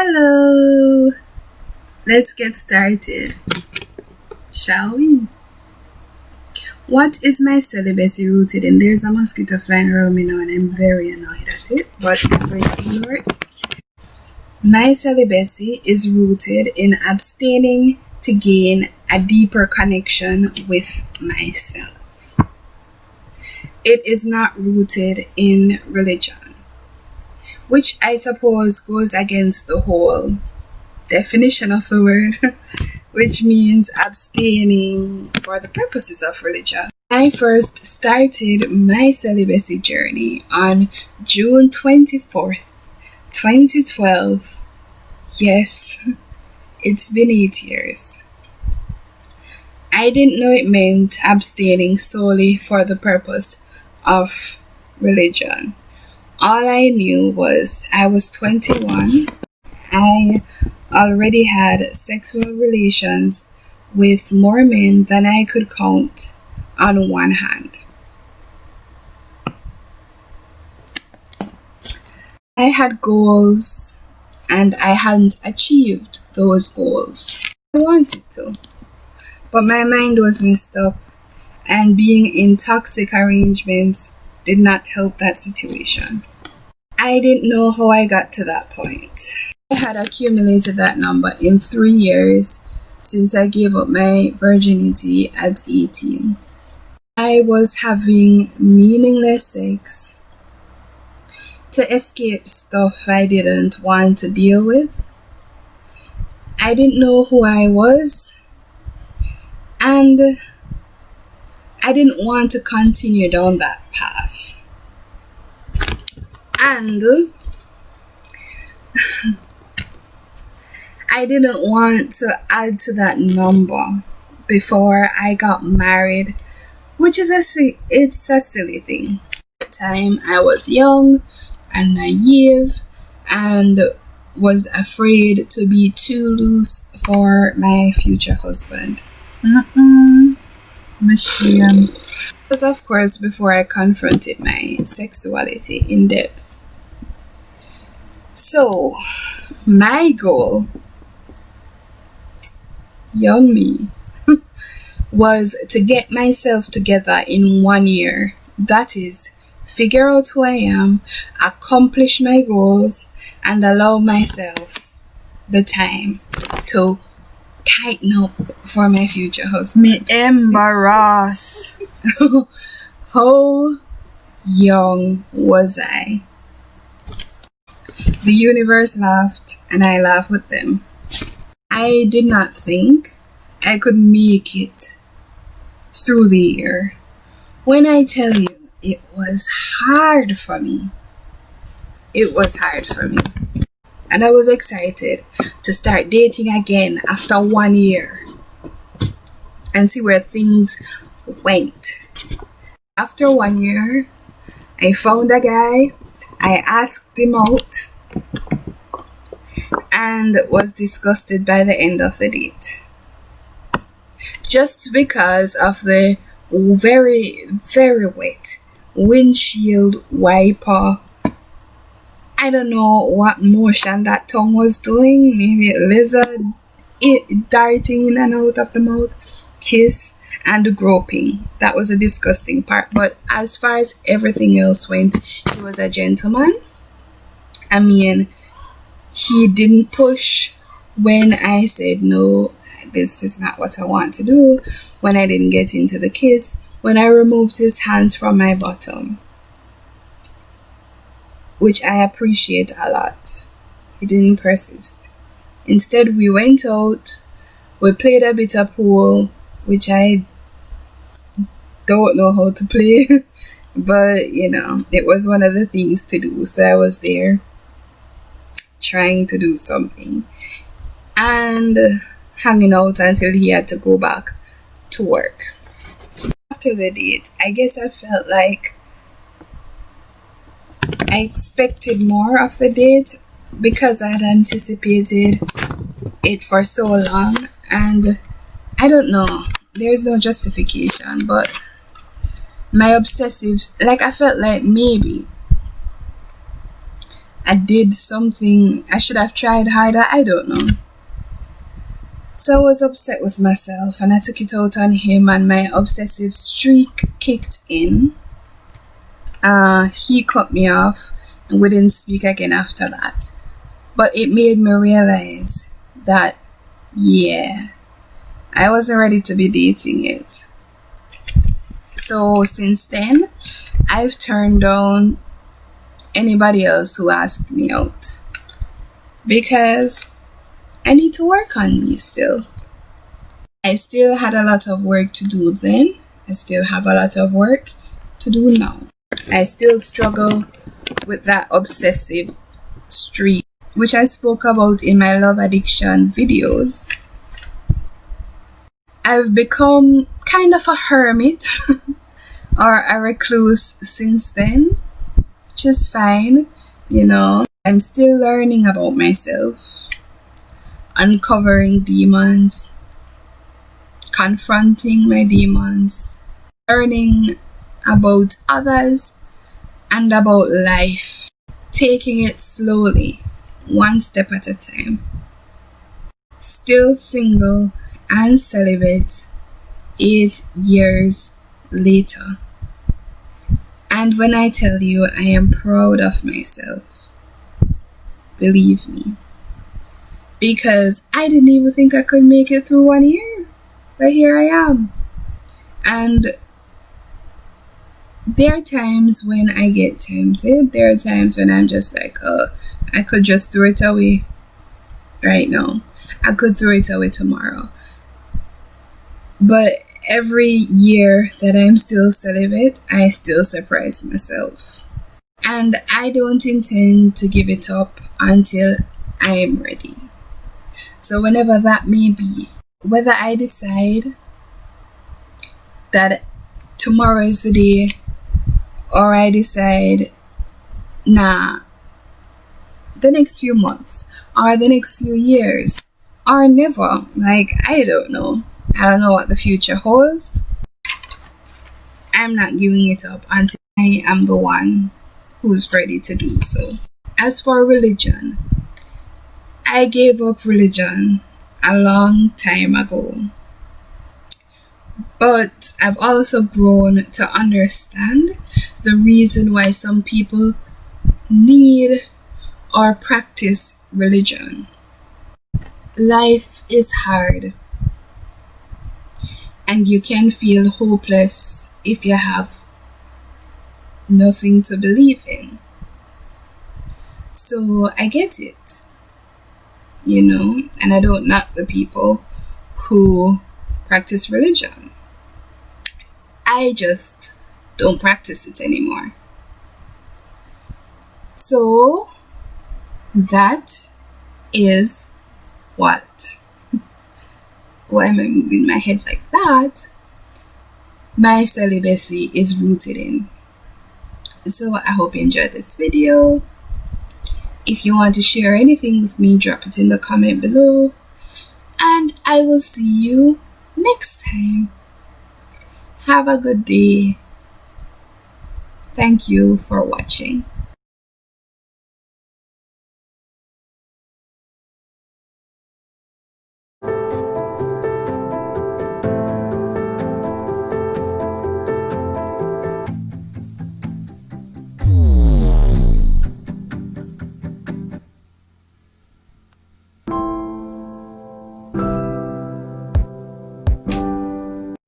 Hello! Let's get started, shall we? What is my celibacy rooted in? There's a mosquito flying around me now and I'm very annoyed at it, but I'm going to ignore it. My celibacy is rooted in abstaining to gain a deeper connection with myself. It is not rooted in religion, which I suppose goes against the whole definition of the word, which means abstaining for the purposes of religion. I first started my celibacy journey on June 24th, 2012. Yes, it's been 8 years. I didn't know it meant abstaining solely for the purpose of religion. All I knew was I was 21. I already had sexual relations with more men than I could count on one hand. I had goals and I hadn't achieved those goals. I wanted to, but my mind was messed up, and being in toxic arrangements did not help that situation. I didn't know how I got to that point. I had accumulated that number in 3 years since I gave up my virginity at 18. I was having meaningless sex to escape stuff I didn't want to deal with. I didn't know who I was, and I didn't want to continue down that path. And I didn't want to add to that number before I got married, which is it's a silly thing. At the time, I was young and naive and was afraid to be too loose for my future husband. Machine. It was, of course, before I confronted my sexuality in depth. So, my goal, young me, was to get myself together in 1 year. That is, figure out who I am, accomplish my goals, and allow myself the time to tighten up for my future husband. Me embarrass. How young was I? The universe laughed and I laughed with them. I did not think I could make it through the year. When I tell you, it was hard for me. It was hard for me. And I was excited to start dating again after 1 year and see where things went. After 1 year, I found a guy, I asked him out, and was disgusted by the end of the date. Just because of the very, very wet windshield wiper. I don't know what motion that tongue was doing. Maybe lizard darting in and out of the mouth, kiss, and groping. That was a disgusting part. But as far as everything else went, he was a gentleman. I mean, he didn't push when I said no, this is not what I want to do. When I didn't get into the kiss, when I removed his hands from my bottom, which I appreciate a lot. He didn't persist. Instead, we went out, we played a bit of pool, which I don't know how to play, but it was one of the things to do. So I was there trying to do something and hanging out until he had to go back to work. After the date, I guess I felt like I expected more of the date because I had anticipated it for so long, and I don't know, there's no justification, but my obsessives, I felt like maybe I did something I should have tried harder. I don't know. So I was upset with myself and I took it out on him, and my obsessive streak kicked in. He cut me off and we didn't speak again after that. But it made me realize that, yeah, I wasn't ready to be dating it. So since then, I've turned down anybody else who asked me out because I need to work on me still. I still had a lot of work to do then. I still have a lot of work to do now. I still struggle with that obsessive streak, which I spoke about in my love addiction videos. I've become kind of a hermit or a recluse since then, which is fine, you know. I'm still learning about myself, uncovering demons, confronting my demons, learning about others and about life, taking it slowly, one step at a time. Still single and celibate 8 years later. And when I tell you I am proud of myself, believe me. Because I didn't even think I could make it through 1 year. But here I am. And there are times when I get tempted. There are times when I'm just like, I could just throw it away right now. I could throw it away tomorrow. But every year that I'm still celibate, I still surprise myself. And I don't intend to give it up until I am ready. So whenever that may be, whether I decide that tomorrow is the day, or I decide, nah, the next few months, or the next few years, or never, like, I don't know. I don't know what the future holds. I'm not giving it up until I am the one who's ready to do so. As for religion, I gave up religion a long time ago. But I've also grown to understand the reason why some people need or practice religion. Life is hard. And you can feel hopeless if you have nothing to believe in. So I get it, you know, and I don't knock the people who practice religion. I just don't practice it anymore. So that is what. Why am I moving my head like that? My celibacy is rooted in. So I hope you enjoyed this video. If you want to share anything with me, drop it in the comment below. And I will see you next time. Have a good day. Thank you for watching.